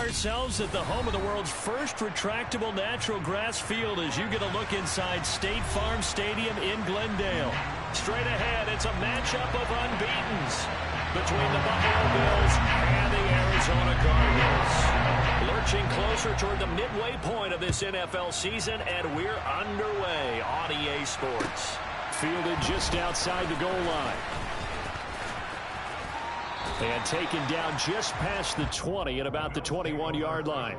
ourselves at the home of the world's first retractable natural grass field as you get a look inside State Farm Stadium in Glendale. Straight ahead, it's a matchup of unbeatens between the Buffalo Bills and the Arizona Cardinals. Lurching closer toward the midway point of this NFL season, and we're underway on EA Sports. Fielded just outside the goal line. And taken down just past the 20 at about the 21-yard line.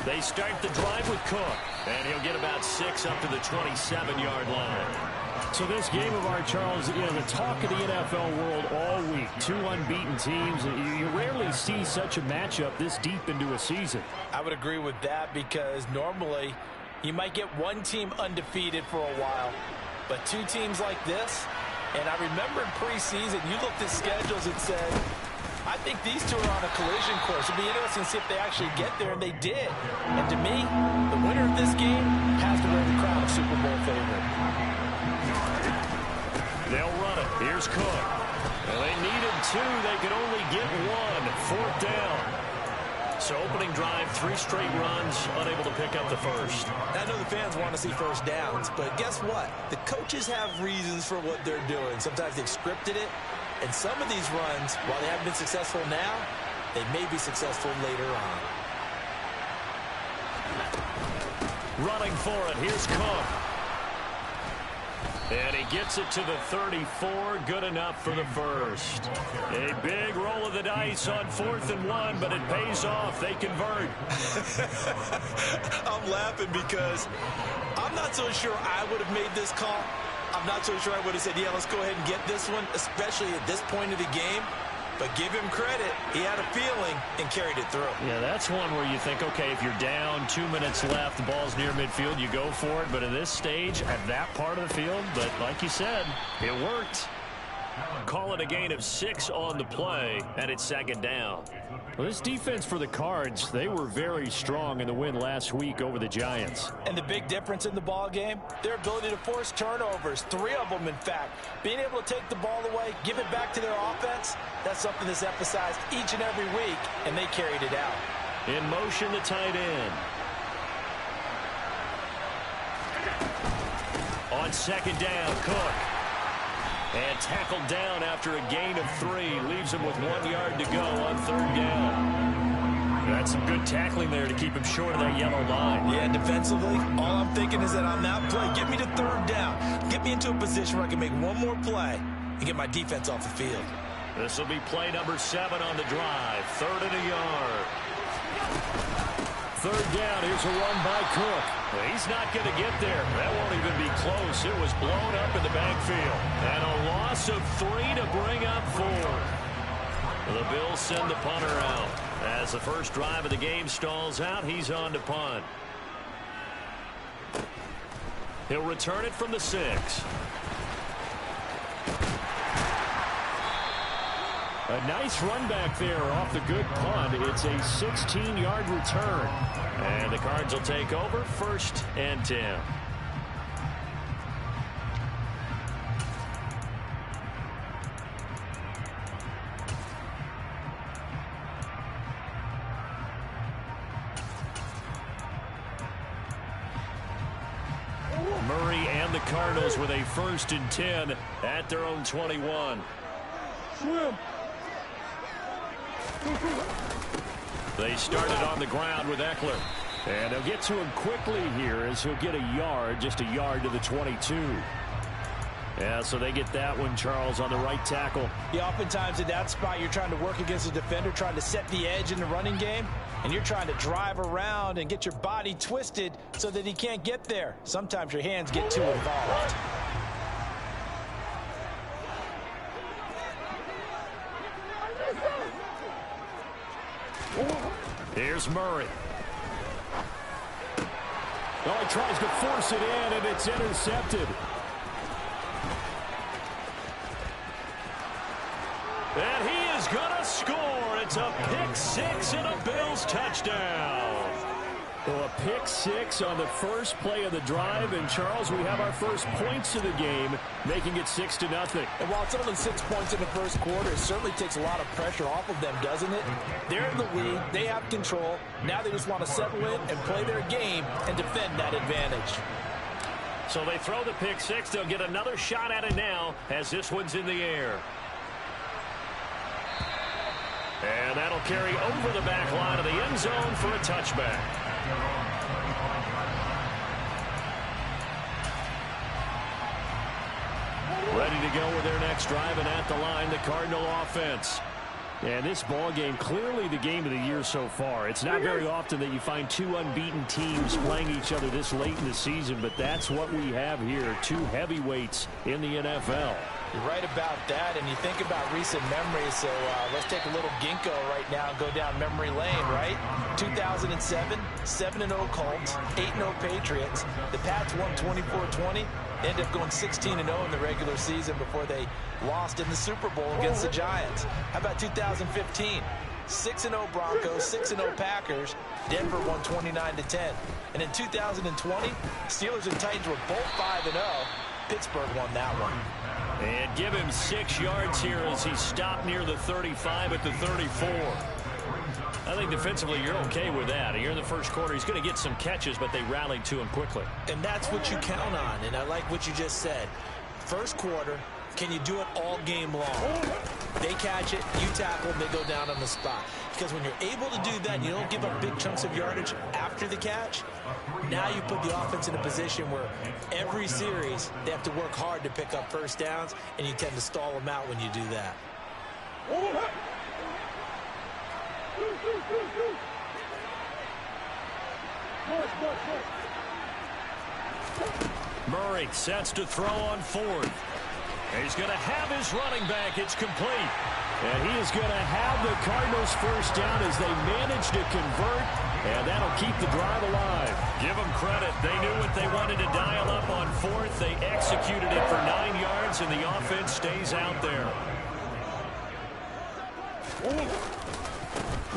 They start the drive with Cook, and he'll get about 6 up to the 27-yard line. So this game of ours, Charles, you know, the talk of the NFL world all week. Two unbeaten teams. You rarely see such a matchup this deep into a season. I would agree with that because normally you might get one team undefeated for a while, but two teams like this, and I remember in preseason you looked at schedules and said, I think these two are on a collision course. It'll be interesting to see if they actually get there, and they did. And to me, the winner of this game has to wear the crown of Super Bowl favorite. They'll run it. Here's Cook. Well, they needed 2. They could only get 1. 4th down. So opening drive, 3 straight runs, unable to pick up the first. I know the fans want to see first downs, but guess what? The coaches have reasons for what they're doing. Sometimes they've scripted it. And some of these runs, while they haven't been successful now, they may be successful later on. Running for it, here's Cook. And he gets it to the 34, good enough for the first. A big roll of the dice on 4th and 1, but it pays off. They convert. I'm laughing because I'm not so sure I would have made this call. I'm not so sure I would have said, yeah, let's go ahead and get this one, especially at this point of the game. But give him credit. He had a feeling and carried it through. Yeah, that's one where you think, okay, if you're down, 2 minutes left, the ball's near midfield, you go for it. But in this stage, at that part of the field, but like you said, it worked. Call it a gain of 6 on the play, and it's 2nd down. Well, this defense for the Cards, they were very strong in the win last week over the Giants. And the big difference in the ball game, their ability to force turnovers, 3 of them, in fact. Being able to take the ball away, give it back to their offense, that's something that's emphasized each and every week, and they carried it out. In motion, the tight end. On 2nd down, Cook. And tackled down after a gain of 3. Leaves him with 1 yard to go on 3rd down. That's some good tackling there to keep him short of that yellow line. Yeah, defensively, all I'm thinking is that on that play, get me to 3rd down. Get me into a position where I can make one more play and get my defense off the field. This will be play number 7 on the drive. 3rd and a yard. 3rd down. Here's a run by Cook. Well, he's not going to get there. That won't even be close. It was blown up in the backfield. And a loss of 3 to bring up 4. The Bills send the punter out. As the first drive of the game stalls out, he's on to punt. He'll return it from the 6. A nice run back there off the good punt. It's a 16-yard return. And the Cards will take over 1st and 10. Murray and the Cardinals with a 1st and 10 at their own 21. They started on the ground with Eckler. And they'll get to him quickly here as he'll get a yard, just a yard to the 22. Yeah, so they get that one, Charles, on the right tackle. Yeah, oftentimes in that spot, you're trying to work against a defender, trying to set the edge in the running game, and you're trying to drive around and get your body twisted so that he can't get there. Sometimes your hands get too involved. Here's Murray. Oh, he tries to force it in, and it's intercepted. And he is going to score. It's a pick six and a Bills touchdown. Well, a pick six on the first play of the drive. And, Charles, we have our first points of the game, making it 6-0. And while it's only 6 points in the first quarter, it certainly takes a lot of pressure off of them, doesn't it? They're in the lead. They have control. Now they just want to settle in and play their game and defend that advantage. So they throw the pick six. They'll get another shot at it now as this one's in the air. And that'll carry over the back line of the end zone for a touchback. Ready to go with their next drive, and at the line, the Cardinal offense. And this ball game, clearly the game of the year so far. It's not very often that you find two unbeaten teams playing each other this late in the season, but that's what we have here, two heavyweights in the NFL. You're right about that, and you think about recent memories, so let's take a little ginkgo right now and go down memory lane, right? 2007, 7-0 Colts, 8-0 Patriots. The Pats won 24-20, ended up going 16-0 in the regular season before they lost in the Super Bowl against the Giants. How about 2015? 6-0 Broncos, 6-0 Packers. Denver won 29-10. And in 2020, Steelers and Titans were both 5-0. Pittsburgh won that one. And give him 6 yards here as he stopped near the 35 at the 34. I think defensively you're okay with that. Here in the first quarter, he's going to get some catches, but they rallied to him quickly. And that's what you count on, and I like what you just said. First quarter, can you do it all game long? They catch it, you tackle, they go down on the spot. Because when you're able to do that, you don't give up big chunks of yardage after the catch. Now you put the offense in a position where every series they have to work hard to pick up first downs, and you tend to stall them out when you do that. Murray sets to throw on fourth. And he's going to have his running back. It's complete. And he is going to have the Cardinals first down as they manage to convert, and that'll keep the drive alive. Give them credit. They knew what they wanted to dial up on fourth. They executed it for 9 yards, and the offense stays out there.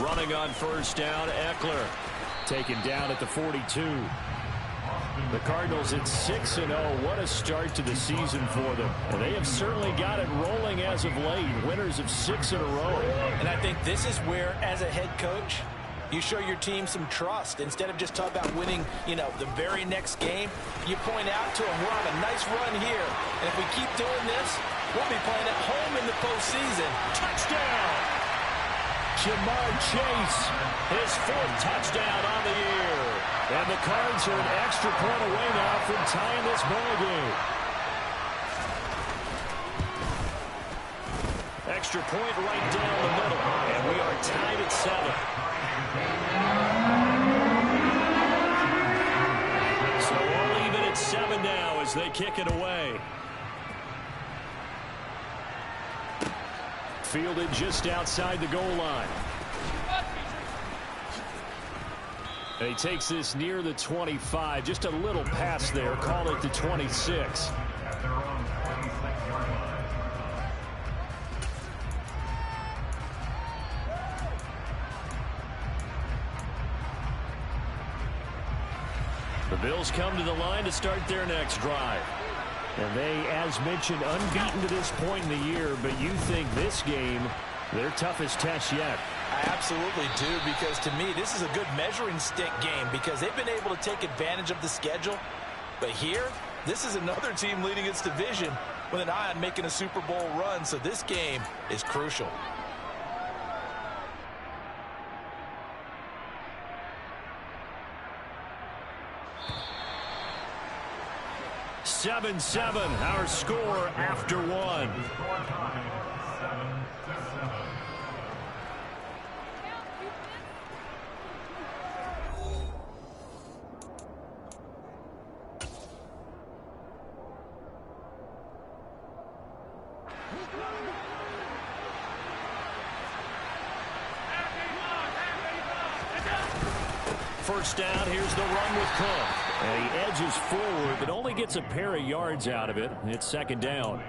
Running on first down, Eckler. Taken down at the 42. The Cardinals at 6-0. What a start to the season for them. And they have certainly got it rolling as of late. Winners of 6 in a row. And I think this is where, as a head coach, you show your team some trust. Instead of just talking about winning, the very next game, you point out to them, we're on a nice run here. And if we keep doing this, we'll be playing at home in the postseason. Touchdown! Jamar Chase, his 4th touchdown on the year. And the Cards are an extra point away now from tying this ball game. Extra point right down the middle. And we are tied at 7. So we'll leave it at 7 now as they kick it away. Fielded just outside the goal line. And he takes this near the 25. Just a little pass there. Call it the 26. The Bills come to the line to start their next drive. And they, as mentioned, unbeaten to this point in the year. But you think this game, their toughest test yet? I absolutely do, because to me, this is a good measuring stick game because they've been able to take advantage of the schedule. But here, this is another team leading its division with an eye on making a Super Bowl run. So this game is crucial. Seven, our score after 1. First down, here's the run with Cook. And he edges forward, but only gets a pair of yards out of it. It's second down.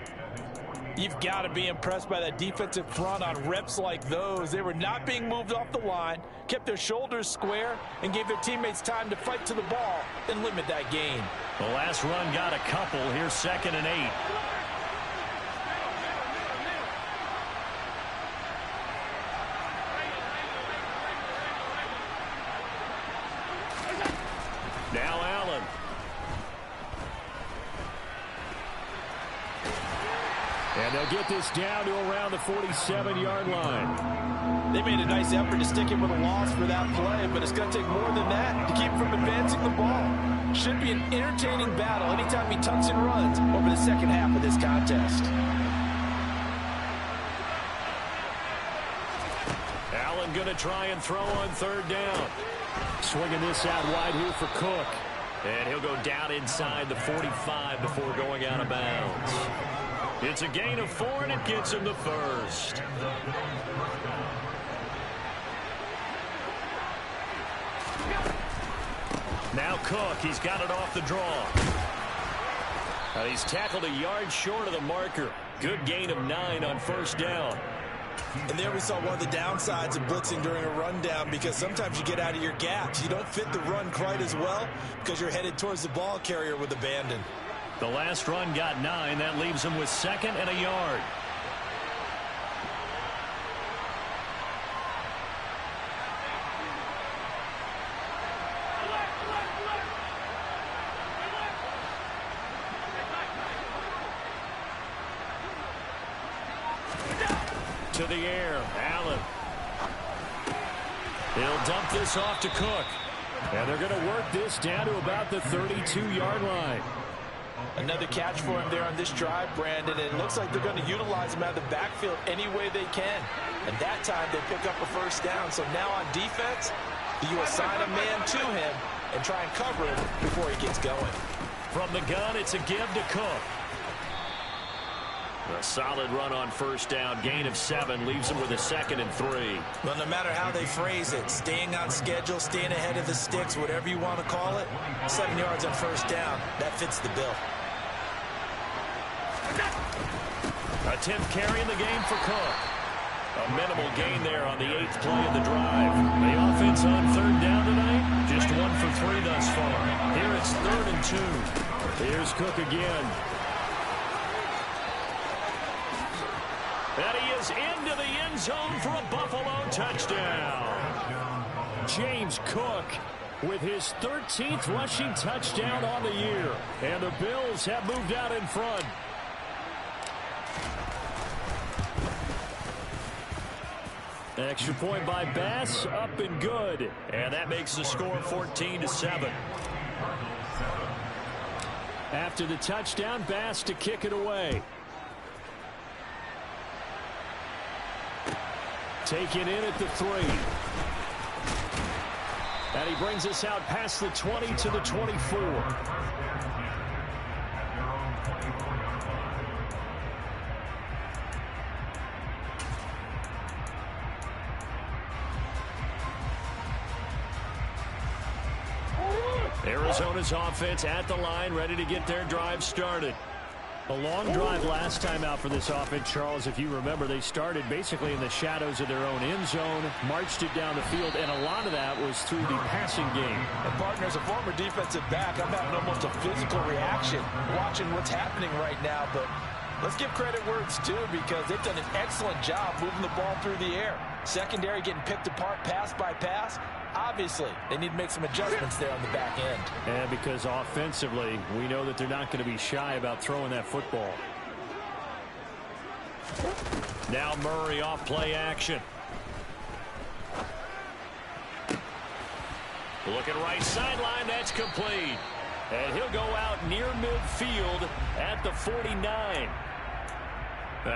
You've got to be impressed by that defensive front on reps like those. They were not being moved off the line, kept their shoulders square, and gave their teammates time to fight to the ball and limit that gain. The last run got a couple. Here's 2nd and 8. Now Allen. And they'll get this down to around the 47-yard line. They made a nice effort to stick him with a loss for that play, but it's going to take more than that to keep him from advancing the ball. Should be an entertaining battle anytime he tucks and runs over the second half of this contest. Allen going to try and throw on 3rd down. Swinging this out wide here for Cook. And he'll go down inside the 45 before going out of bounds. It's a gain of 4, and it gets him the first. Now Cook, he's got it off the draw. He's tackled a yard short of the marker. Good gain of 9 on 1st down. And there we saw one of the downsides of blitzing during a rundown, because sometimes you get out of your gaps. You don't fit the run quite as well because you're headed towards the ball carrier with abandon. The last run got 9. That leaves him with 2nd and a yard. To the air, Allen. He'll dump this off to Cook. And they're going to work this down to about the 32-yard line. Another catch for him there on this drive, Brandon. And it looks like they're going to utilize him out of the backfield any way they can. And that time they pick up a 1st down. So now on defense, you assign a man to him and try and cover him before he gets going. From the gun, it's a give to Cook. A solid run on 1st down. Gain of 7 leaves him with a 2nd and 3. Well, no matter how they phrase it, staying on schedule, staying ahead of the sticks, whatever you want to call it, 7 yards on 1st down, that fits the bill. A 10th carry in the game for Cook. A minimal gain there on the 8th play of the drive. The offense on 3rd down tonight, just 1 for 3 thus far. Here it's 3rd and 2. Here's Cook again. And he is into the end zone for a Buffalo touchdown. James Cook with his 13th rushing touchdown on the year. And the Bills have moved out in front. Extra point by Bass, up and good. And that makes the score 14-7. After the touchdown, Bass to kick it away. Taken in at the 3. And he brings us out past the 20 to the 24. Arizona's offense at the line, ready to get their drive started. A long drive last time out for this offense, Charles. If you remember, they started basically in the shadows of their own end zone, marched it down the field, and a lot of that was through the passing game. And partner, as a former defensive back, I'm having almost a physical reaction watching what's happening right now. But let's give credit where it's due, because they've done an excellent job moving the ball through the air. Secondary getting picked apart pass by pass. Obviously, they need to make some adjustments there on the back end. And because offensively, we know that they're not going to be shy about throwing that football. Now Murray off play action. Looking right sideline, that's complete. And he'll go out near midfield at the 49.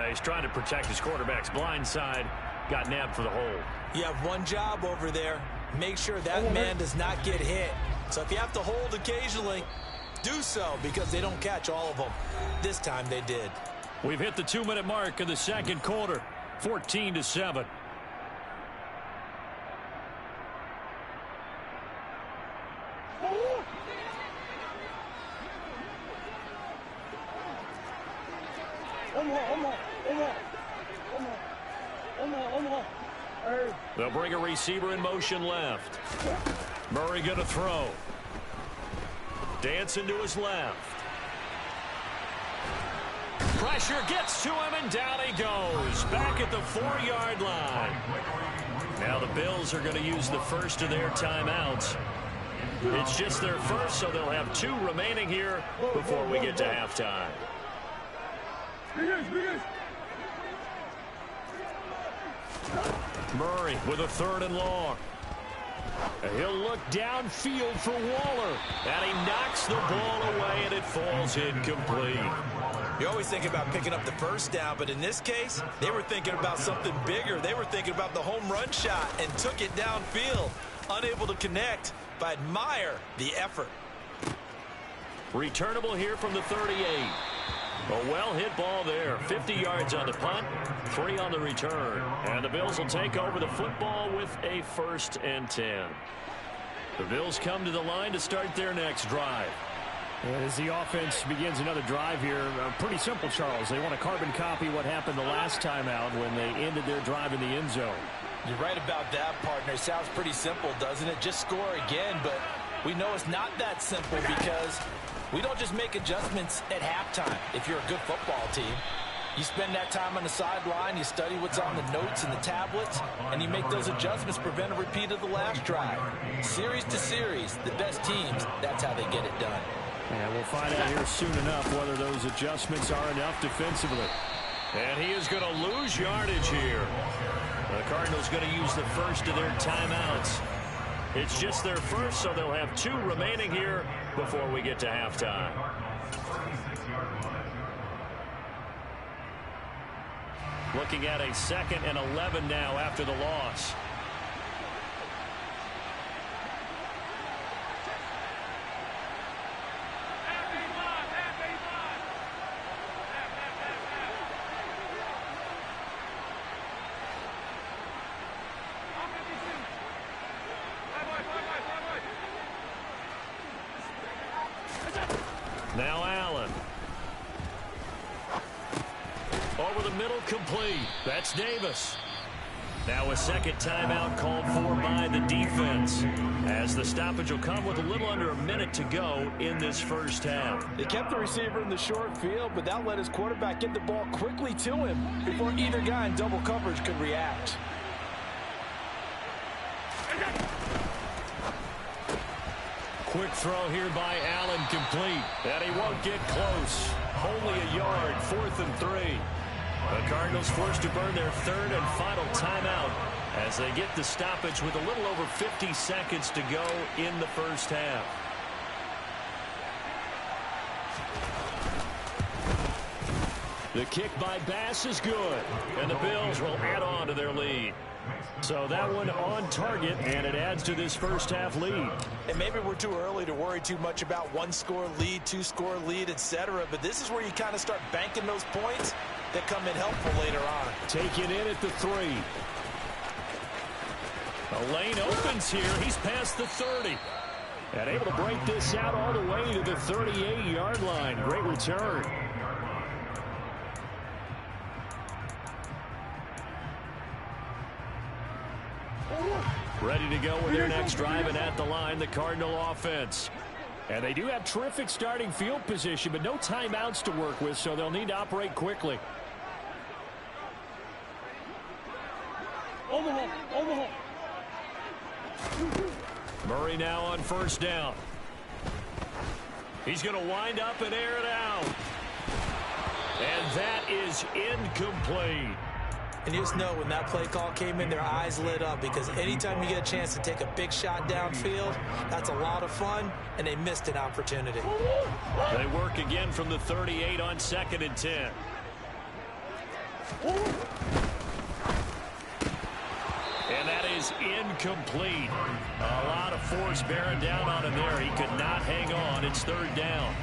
He's trying to protect his quarterback's blind side. Got nabbed for the hold. You have one job over there. Make sure that man does not get hit. So if you have to hold occasionally, do so, because they don't catch all of them. This time they did. We've hit the 2-minute mark of the second quarter. 14-7. They'll bring a receiver in motion left. Murray going to throw. Dancing to his left. Pressure gets to him, and down he goes. Back at the 4-yard line. Now the Bills are going to use the first of their timeouts. It's just their first, so they'll have 2 remaining here before we get to halftime. Murray with a 3rd and long. He'll look downfield for Waller. And he knocks the ball away, and it falls incomplete. You always think about picking up the first down, but in this case, they were thinking about something bigger. They were thinking about the home run shot and took it downfield. Unable to connect, but I admire the effort. Returnable here from the 38. A well-hit ball there. 50 yards on the punt, 3 on the return. And the Bills will take over the football with a 1st and 10. The Bills come to the line to start their next drive. As the offense begins another drive here, pretty simple, Charles. They want to carbon copy what happened the last time out when they ended their drive in the end zone. You're right about that, partner. Sounds pretty simple, doesn't it? Just score again, but we know it's not that simple because we don't just make adjustments at halftime if you're a good football team. You spend that time on the sideline, you study what's on the notes and the tablets, and you make those adjustments to prevent a repeat of the last drive. Series to series, the best teams, that's how they get it done. And we'll find out here soon enough whether those adjustments are enough defensively. And he is going to lose yardage here. The Cardinals going to use the first of their timeouts. It's just their first, so they'll have 2 remaining here before we get to halftime. Looking at a 2nd and 11 now after the loss. Now Allen. Over the middle, complete. That's Davis. Now a 2nd timeout called for by the defense, as the stoppage will come with a little under a minute to go in this first half. They kept the receiver in the short field, but that let his quarterback get the ball quickly to him before either guy in double coverage could react. Quick throw here by Allen, complete. And he won't get close. Only a yard, 4th and 3. The Cardinals forced to burn their 3rd and final timeout as they get the stoppage with a little over 50 seconds to go in the first half. The kick by Bass is good, and the Bills will add on to their lead. So that one on target, and it adds to this first half lead. And maybe we're too early to worry too much about 1-score lead, 2-score lead, etc. But this is where you kind of start banking those points that come in helpful later on. Taken in at the 3. The lane opens here. He's past the 30. And able to break this out all the way to the 38-yard line. Great return. Ready to go with their next drive, and at the line, the Cardinal offense. And they do have terrific starting field position, but no timeouts to work with, so they'll need to operate quickly. Murray now on 1st down. He's going to wind up and air it out. And that is incomplete. And you just know when that play call came in, their eyes lit up, because anytime you get a chance to take a big shot downfield, that's a lot of fun, and they missed an opportunity. They work again from the 38 on 2nd and 10. And that is incomplete. A lot of force bearing down on him there. He could not hang on. It's 3rd down.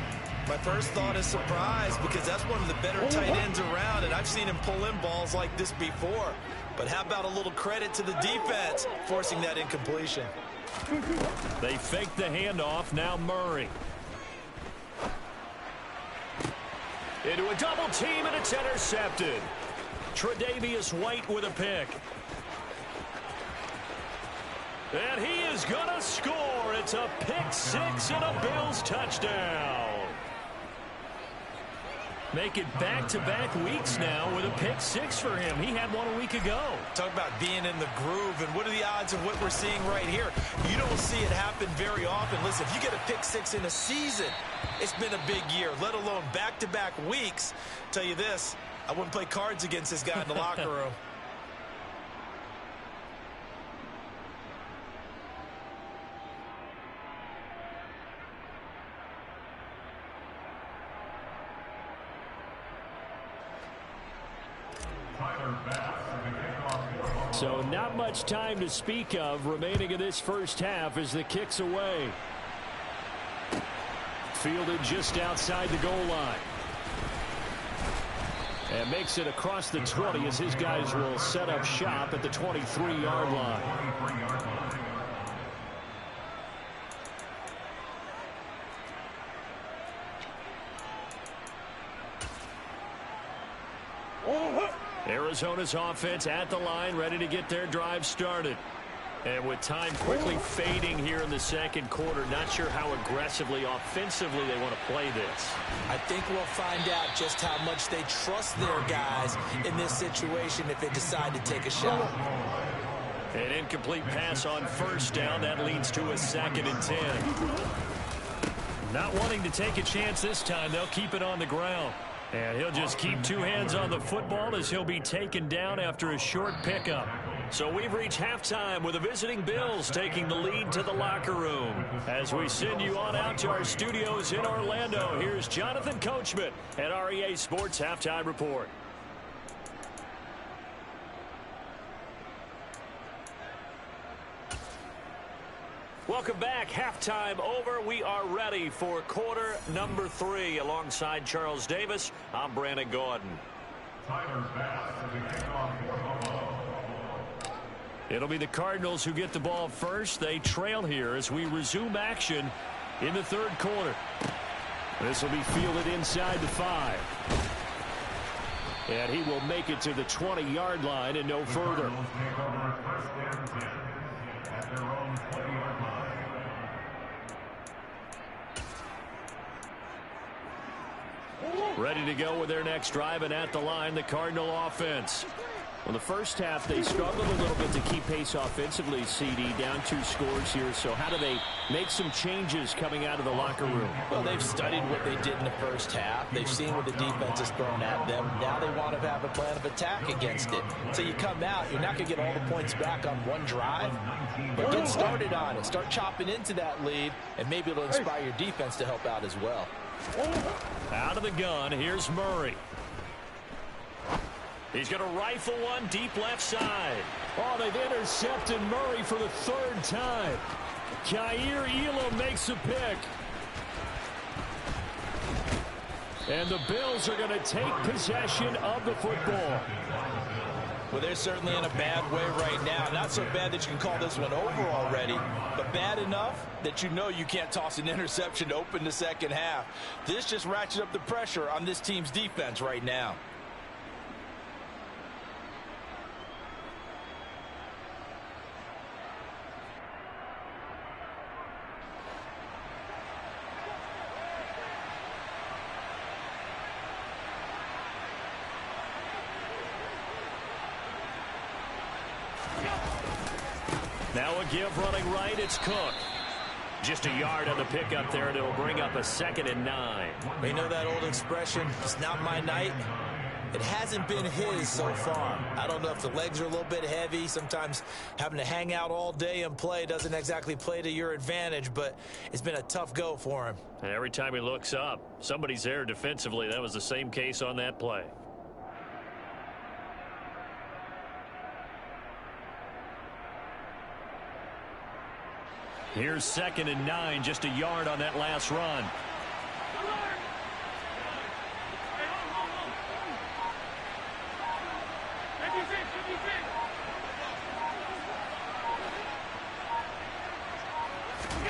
My first thought is surprise, because that's one of the better tight ends around, and I've seen him pull in balls like this before. But how about a little credit to the defense forcing that incompletion? They fake the handoff. Now Murray. Into a double team, and it's intercepted. Tre'Davious White with a pick. And he is going to score. It's a pick six and a Bills touchdown. Make it back-to-back weeks now with a pick six for him. He had one a week ago. Talk about being in the groove, and what are the odds of what we're seeing right here? You don't see it happen very often. Listen, if you get a pick six in a season, it's been a big year, let alone back-to-back weeks. Tell you this, I wouldn't play cards against this guy in the locker room. So not much time to speak of remaining in this first half as the kick's away. Fielded just outside the goal line. And makes it across the 20 as his guys will set up shop at the 23-yard line. Arizona's offense at the line, ready to get their drive started. And with time quickly fading here in the second quarter, not sure how aggressively, offensively they want to play this. I think we'll find out just how much they trust their guys in this situation if they decide to take a shot. An incomplete pass on first down. That leads to a 2nd and 10. Not wanting to take a chance this time. They'll keep it on the ground. And he'll just keep two hands on the football as he'll be taken down after a short pickup. So we've reached halftime with the visiting Bills taking the lead to the locker room. As we send you on out to our studios in Orlando, here's Jonathan Coachman at REA Sports Halftime Report. Welcome back. Halftime over. We are ready for quarter number 3. Alongside Charles Davis, I'm Brandon Gordon. It'll be the Cardinals who get the ball first. They trail here as we resume action in the third quarter. This will be fielded inside the 5. And he will make it to the 20-yard line and no further. Ready to go with their next drive, and at the line, the Cardinal offense. Well, the first half, they struggled a little bit to keep pace offensively, CD, down 2 scores here. So how do they make some changes coming out of the locker room? Well, they've studied what they did in the first half. They've seen what the defense has thrown at them. Now they want to have a plan of attack against it. So you come out, you're not going to get all the points back on one drive, but get started on it. Start chopping into that lead, and maybe it'll inspire your defense to help out as well. Out of the gun, here's Murray. He's going to rifle one deep left side. Oh, they've intercepted Murray for the 3rd time. Kaiir Elam makes a pick. And the Bills are going to take possession of the football. Well, they're certainly in a bad way right now. Not so bad that you can call this one over already, but bad enough that you know you can't toss an interception to open the second half. This just ratchets up the pressure on this team's defense right now. Now a give running right, it's Cook. Just a yard on the pickup there, and it'll bring up a 2nd and 9. You know that old expression, it's not my night? It hasn't been his so far. I don't know if the legs are a little bit heavy. Sometimes having to hang out all day and play doesn't exactly play to your advantage, but it's been a tough go for him. And every time he looks up, somebody's there defensively. That was the same case on that play. Here's 2nd and 9, just a yard on that last run.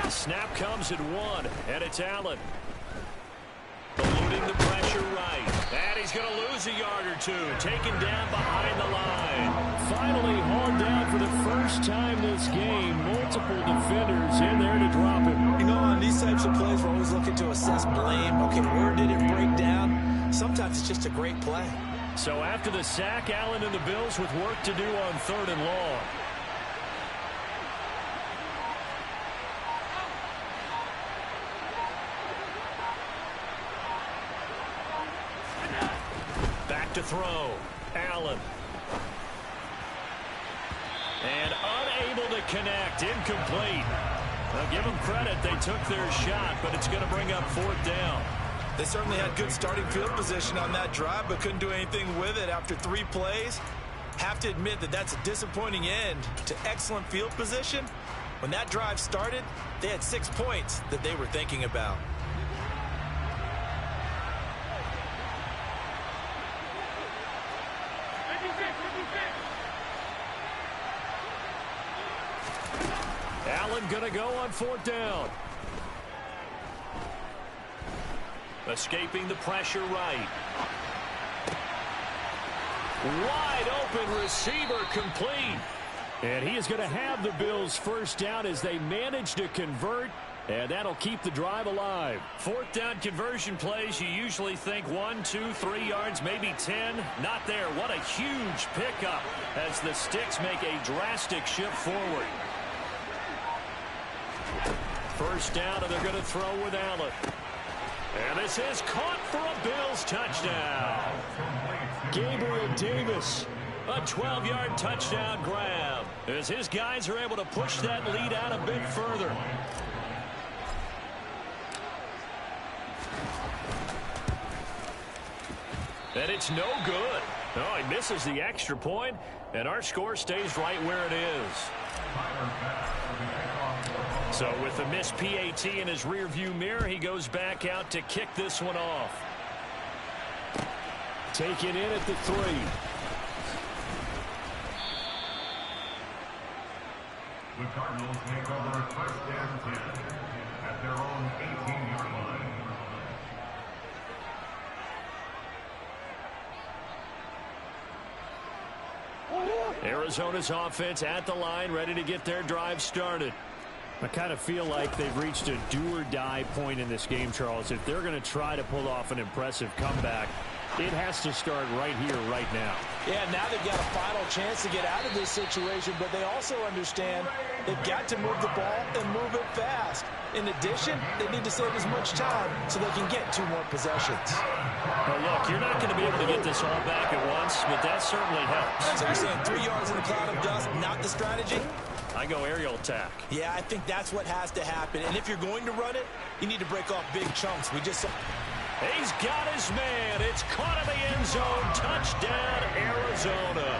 Snap comes at 1, and it's Allen. Eluding the pressure right. And he's going to lose a yard or two, taken down behind the line. Finally hauled down for the first time this game. Multiple defenders in there to drop him. You know, on these types of plays, we're always looking to assess blame. Okay, where did it break down? Sometimes it's just a great play. So after the sack, Allen and the Bills with work to do on 3rd and long. Back to throw. Allen. And unable to connect. Incomplete. Now give them credit. They took their shot, but it's going to bring up 4th down. They certainly had good starting field position on that drive, but couldn't do anything with it after 3 plays. Have to admit that that's a disappointing end to excellent field position. When that drive started, they had 6 points that they were thinking about. Allen going to go on 4th down. Escaping the pressure right. Wide open receiver complete. And he is going to have the Bills first down as they manage to convert. And that'll keep the drive alive. 4th down conversion plays, you usually think 1, 2, 3 yards, maybe 10. Not there. What a huge pickup as the Sticks make a drastic shift forward. First down, and they're going to throw with Allen. And this is caught for a Bills touchdown. Gabriel Davis. A 12-yard touchdown grab as his guys are able to push that lead out a bit further. And it's no good. Oh, he misses the extra point, and our score stays right where it is. So with the missed PAT in his rearview mirror, he goes back out to kick this one off. Taken in at the 3. The Cardinals take over 1st and 10 at their own 18-yard line. Arizona's offense at the line, ready to get their drive started. I kind of feel like they've reached a do-or-die point in this game, Charles. If they're going to try to pull off an impressive comeback, it has to start right here, right now. Yeah, now they've got a final chance to get out of this situation, but they also understand they've got to move the ball and move it fast. In addition, they need to save as much time so they can get 2 more possessions. Well, look, you're not going to be able to get this all back at once, but that certainly helps. So you're saying 3 yards in a cloud of dust, not the strategy? I go aerial attack. Yeah, I think that's what has to happen. And if you're going to run it, you need to break off big chunks. We just saw... He's got his man. It's caught in the end zone. Touchdown, Arizona.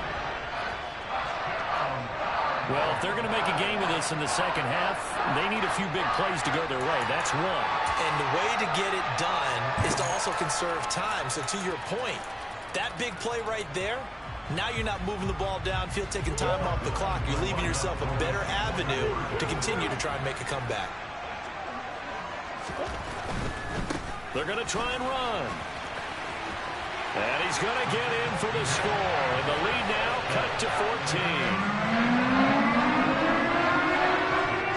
Well, if they're going to make a game of this in the second half, they need a few big plays to go their way. That's one. And the way to get it done is to also conserve time. So to your point, that big play right there, now you're not moving the ball downfield, taking time off the clock. You're leaving yourself a better avenue to continue to try and make a comeback. They're going to try and run. And he's going to get in for the score. And the lead now cut to 14.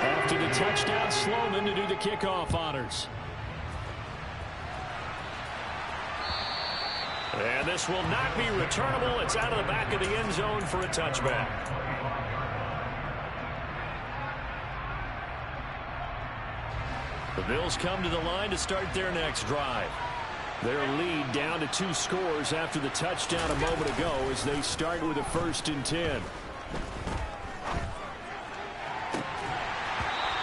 After the touchdown, Sloman to do the kickoff honors. And this will not be returnable. It's out of the back of the end zone for a touchback. The Bills come to the line to start their next drive. Their lead down to 2 scores after the touchdown a moment ago as they start with a 1st and 10.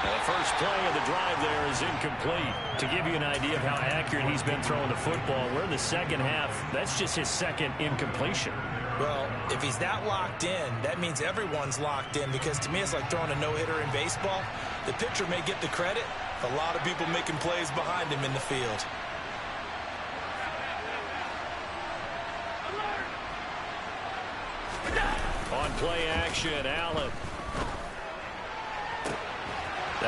And the first play of the drive there is incomplete. To give you an idea of how accurate he's been throwing the football, we're in the second half. That's just his second incompletion. Well, if he's that locked in, that means everyone's locked in, because to me it's like throwing a no-hitter in baseball. The pitcher may get the credit, a lot of people making plays behind him in the field. On play action, Allen.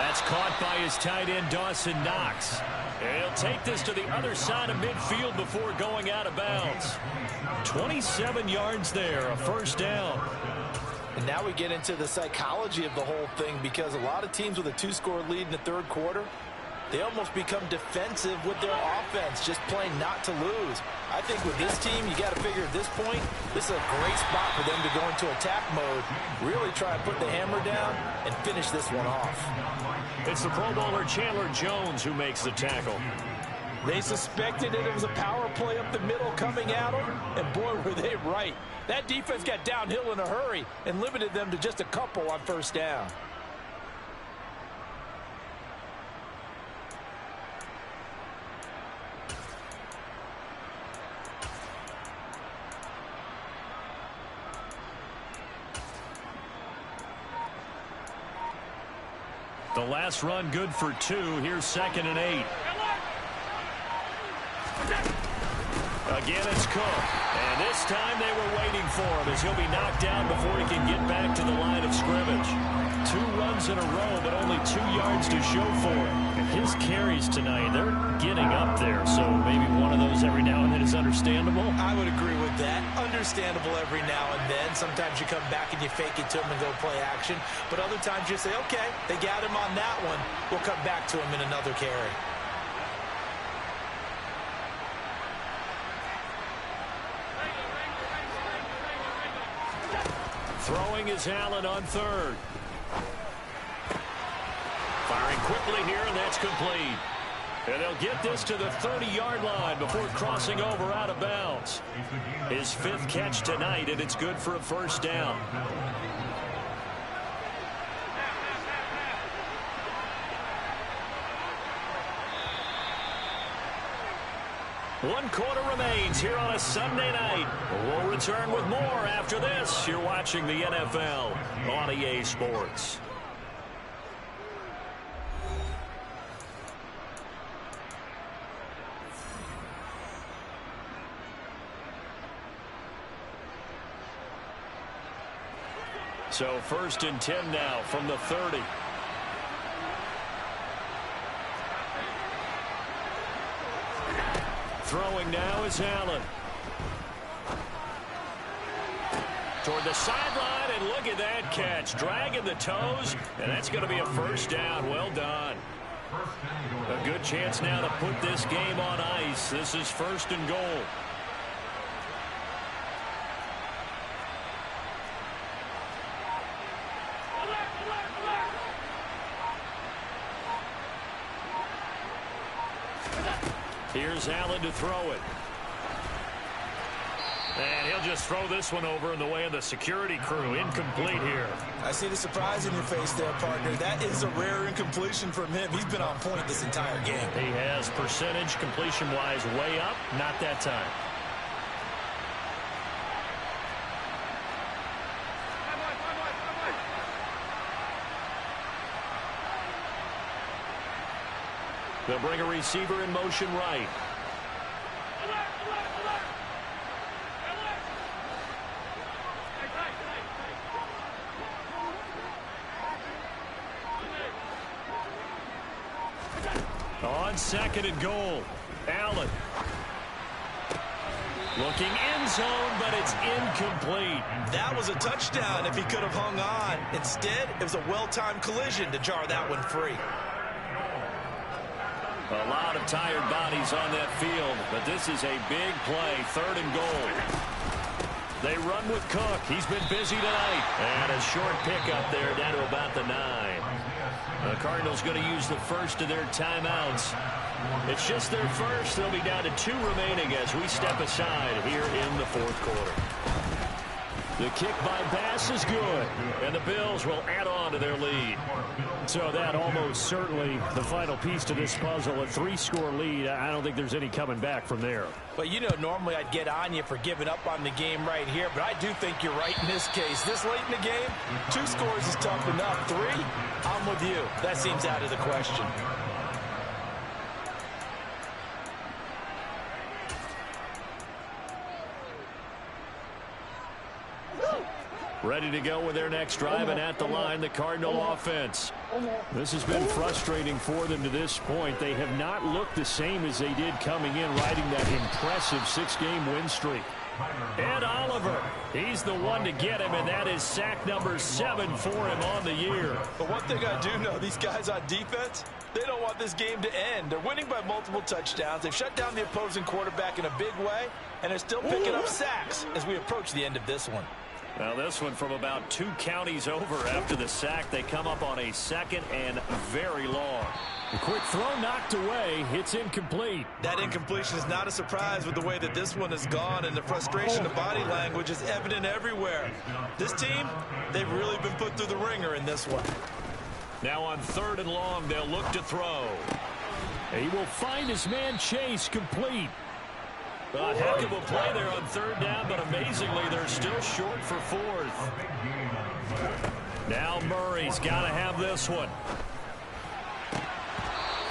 That's caught by his tight end, Dawson Knox. And he'll take this to the other side of midfield before going out of bounds. 27 yards there, a first down. And now we get into the psychology of the whole thing, because a lot of teams with a 2-score lead in the third quarter, they almost become defensive with their offense, just playing not to lose. I think with this team, you got to figure at this point, this is a great spot for them to go into attack mode, really try and put the hammer down and finish this one off. It's the Pro Bowler Chandler Jones who makes the tackle. They suspected it was a power play up the middle coming at them, and boy, were they right. That defense got downhill in a hurry and limited them to just a couple on first down. The last run good for 2. Here's 2nd and 8. Again, it's Cook. And this time they were waiting for him as he'll be knocked down before he can get back to the line of scrimmage. 2 runs in a row, but only 2 yards to show for it. His carries tonight, they're getting up there, so maybe one of those every now and then is understandable. I would agree with that. Understandable every now and then. Sometimes you come back and you fake it to him and go play action. But other times you say, okay, they got him on that one. We'll come back to him in another carry. Throwing is Allen on 3rd. Firing quickly here, and that's complete. And they'll get this to the 30-yard line before crossing over out of bounds. His 5th catch tonight, and it's good for a first down. One quarter remains here on a Sunday night. We'll return with more after this. You're watching the NFL on EA Sports. So 1st and 10 now from the 30. Throwing now is Allen. Toward the sideline, and look at that catch. Dragging the toes, and that's going to be a first down. Well done. A good chance now to put this game on ice. This is 1st and goal. Here's Allen to throw it. And he'll just throw this one over in the way of the security crew. Incomplete here. I see the surprise in your face there, partner. That is a rare incompletion from him. He's been on point this entire game. He has percentage completion-wise way up. Not that time. They'll bring a receiver in motion right. On 2nd and goal, Allen. Looking end zone, but it's incomplete. That was a touchdown if he could have hung on. Instead, it was a well-timed collision to jar that one free. A lot of tired bodies on that field, but this is a big play, 3rd and goal. They run with Cook. He's been busy tonight. And a short pickup there down to about the 9. The Cardinals going to use the first of their timeouts. It's just their first. They'll be down to 2 remaining as we step aside here in the 4th quarter. The kick by Bass is good, and the Bills will add on to their lead. So that almost certainly the final piece to this puzzle, a 3-score lead. I don't think there's any coming back from there. But, you know, normally I'd get on you for giving up on the game right here, but I do think you're right in this case. This late in the game, 2 scores is tough enough. 3, I'm with you. That seems out of the question. Ready to go with their next drive, and at the line, the Cardinal offense. This has been frustrating for them to this point. They have not looked the same as they did coming in, riding that impressive 6-game win streak. Ed Oliver, he's the one to get him, and that is sack number 7 for him on the year. But one thing I do know, these guys on defense, they don't want this game to end. They're winning by multiple touchdowns. They've shut down the opposing quarterback in a big way, and they're still picking up sacks as we approach the end of this one. Now this one from about 2 counties over after the sack. They come up on a 2nd and very long. The quick throw knocked away. It's incomplete. That incompletion is not a surprise with the way that this one has gone, and the frustration of body language is evident everywhere. This team, they've really been put through the ringer in this one. Now on 3rd and long, they'll look to throw. He will find his man Chase complete. A heck of a play there on 3rd down, but amazingly, they're still short for 4th. Now Murray's got to have this one.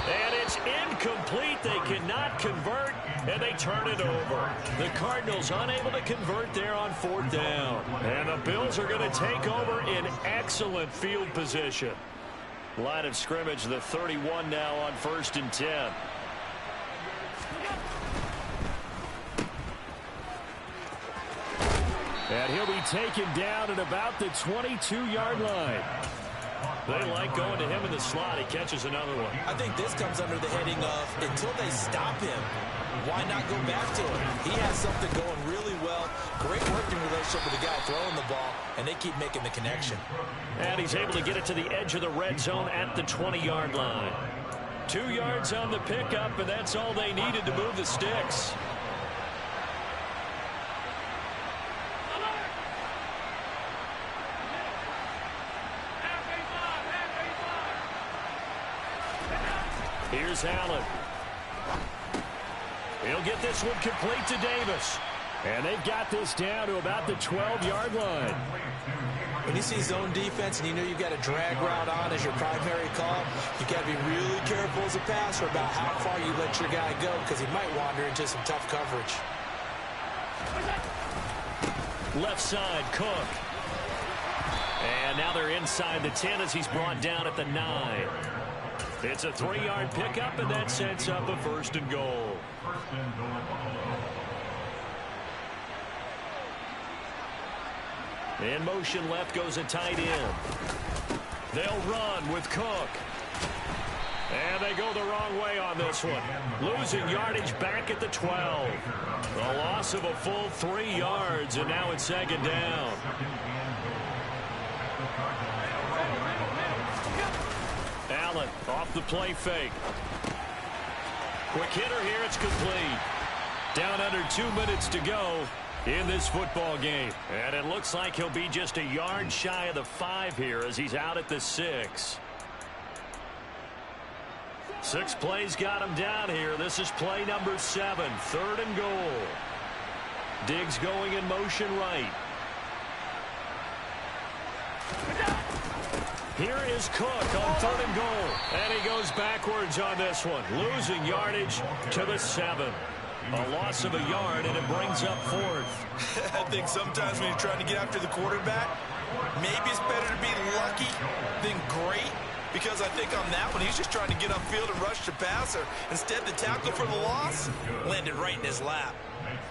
And it's incomplete. They cannot convert, and they turn it over. The Cardinals unable to convert there on 4th down. And the Bills are going to take over in excellent field position. Line of scrimmage, the 31 now on 1st and 10. And he'll be taken down at about the 22-yard line. They like going to him in the slot. He catches another one. I think this comes under the heading of until they stop him, why not go back to him? He has something going really well. Great working relationship with the guy throwing the ball, and they keep making the connection. And he's able to get it to the edge of the red zone at the 20-yard line. 2 yards on the pickup, and that's all they needed to move the sticks. Here's Allen. He'll get this one complete to Davis. And they've got this down to about the 12-yard line. When you see zone defense and you know you've got a drag route on as your primary call, you've got to be really careful as a passer about how far you let your guy go, because he might wander into some tough coverage. Left side, Cook. And now they're inside the 10 as he's brought down at the 9. It's a 3-yard pickup, and that sets up a 1st and goal. In motion left goes a tight end. They'll run with Cook. And they go the wrong way on this one. Losing yardage back at the 12. A loss of a full 3 yards, and now it's 2nd down. Allen off the play fake. Quick hitter here. It's complete. Down under 2 minutes to go in this football game. And it looks like he'll be just a yard shy of the 5 here as he's out at the 6. 6 plays got him down here. This is play number 7. 3rd and goal. Diggs going in motion right. Here is Cook on 3rd and goal. And he goes backwards on this one. Losing yardage to the 7. A loss of a yard, and it brings up 4th. I think sometimes when you're trying to get after the quarterback, maybe it's better to be lucky than great. Because I think on that one, he's just trying to get upfield and rush the passer. Instead, the tackle for the loss landed right in his lap.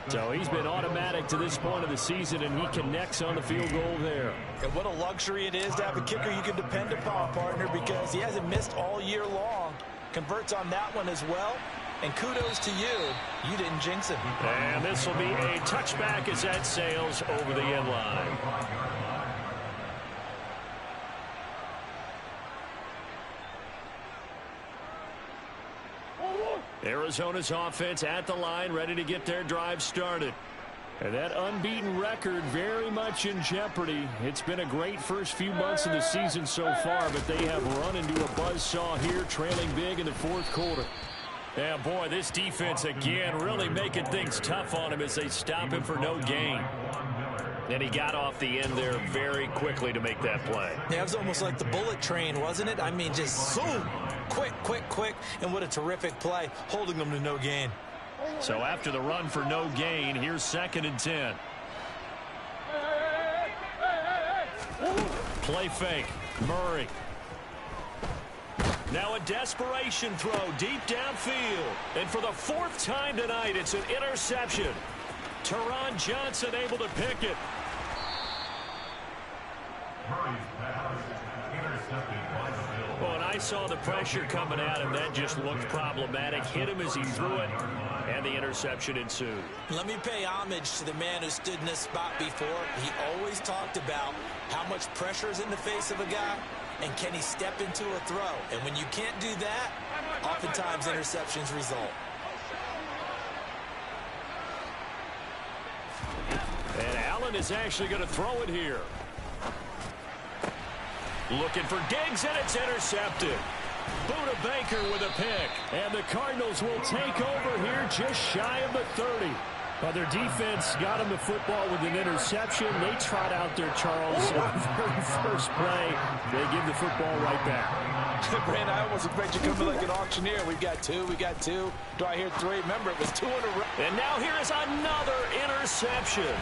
So he's been automatic to this point of the season, and he connects on the field goal there. And what a luxury it is to have a kicker you can depend upon, partner, because he hasn't missed all year long. Converts on that one as well. And kudos to you. You didn't jinx him. And this will be a touchback as that sails over the end line. Arizona's offense at the line, ready to get their drive started. And that unbeaten record very much in jeopardy. It's been a great first few months of the season so far, but they have run into a buzzsaw here, trailing big in the 4th quarter. Yeah, boy, this defense again really making things tough on him as they stop him for no gain. And he got off the end there very quickly to make that play. Yeah, it was almost like the bullet train, wasn't it? I mean, just zoom, quick, quick, quick, and what a terrific play, holding them to no gain. So after the run for no gain, here's 2nd and 10. Play fake. Murray. Now a desperation throw deep downfield. And for the 4th time tonight, it's an interception. Teron Johnson able to pick it. Well, and I saw the pressure coming at him. That just looked problematic. Hit him as he threw it, and the interception ensued. Let me pay homage to the man who stood in this spot before. He always talked about how much pressure is in the face of a guy, and can he step into a throw. And when you can't do that, oftentimes interceptions result. And Allen is actually going to throw it here. Looking for Diggs, and it's intercepted. Buda Baker with a pick. And the Cardinals will take over here just shy of the 30. Well, their defense got him the football with an interception. They trot out there, Charles, on the very first play. They give the football right back. Brand, I almost expect you coming like an auctioneer. We got two. Do I hear 3? Remember, it was 2 in a row. And now here is another interception.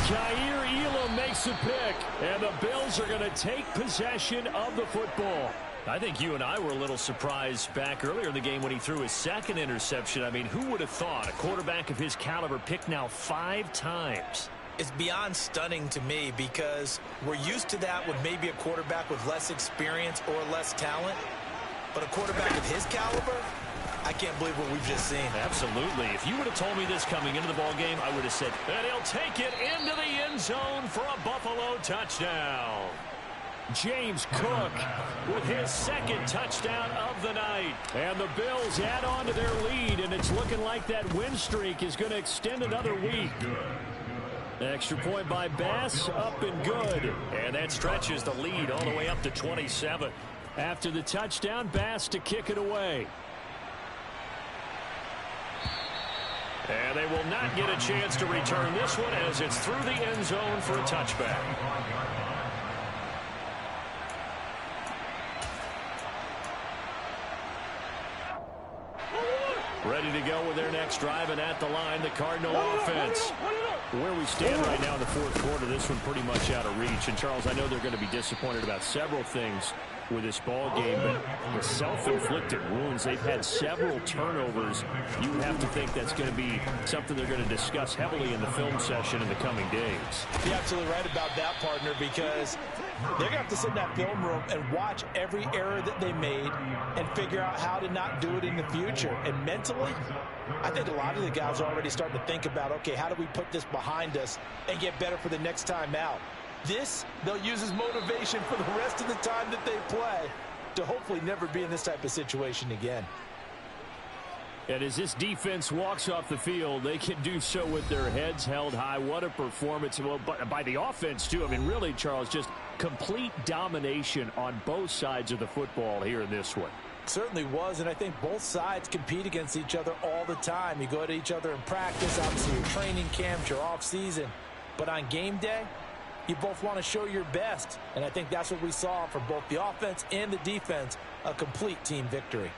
Jair Elam makes a pick, and the Bills are going to take possession of the football. I think you and I were a little surprised back earlier in the game when he threw his 2nd interception. I mean, who would have thought a quarterback of his caliber picked now 5 times? It's beyond stunning to me because we're used to that with maybe a quarterback with less experience or less talent. But a quarterback of his caliber, I can't believe what we've just seen. Absolutely. If you would have told me this coming into the ballgame, I would have said, and he'll take it into the end zone for a Buffalo touchdown. James Cook With his 2nd touchdown of the night. and the Bills add on to their lead, and it's looking like that win streak is going to extend another week. Extra point by Bass, up and good. And that stretches the lead all the way up to 27. After the touchdown, Bass to kick it away. And they will not get a chance to return this one as it's through the end zone for a touchback. Ready to go with their next drive, and at the line, the Cardinal offense. Where we stand right now in the 4th quarter, this one pretty much out of reach. And, Charles, I know they're going to be disappointed about several things with this ball game, but the self-inflicted wounds, they've had several turnovers. You have to think that's going to be something they're going to discuss heavily in the film session in the coming days. You're absolutely right about that, partner, because they're going to have to sit in that film room and watch every error that they made and figure out how to not do it in the future. And mentally, I think a lot of the guys are already starting to think about, okay, how do we put this behind us and get better for the next time out? This, they'll use as motivation for the rest of the time that they play to hopefully never be in this type of situation again. And as this defense walks off the field, they can do so with their heads held high. What a performance. Well, by the offense, too. I mean, really, Charles, just complete domination on both sides of the football here in this one. Certainly was, and I think both sides compete against each other all the time. You go at each other in practice, obviously your training camps, your off season. But on game day, you both want to show your best. And I think that's what we saw for both the offense and the defense, a complete team victory.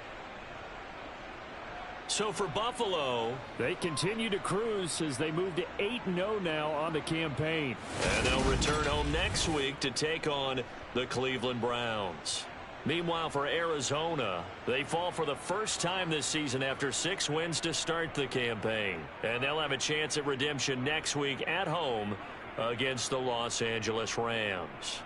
So for Buffalo, they continue to cruise as they move to 8-0 now on the campaign. And they'll return home next week to take on the Cleveland Browns. Meanwhile, for Arizona, they fall for the first time this season after 6 wins to start the campaign. And they'll have a chance at redemption next week at home against the Los Angeles Rams.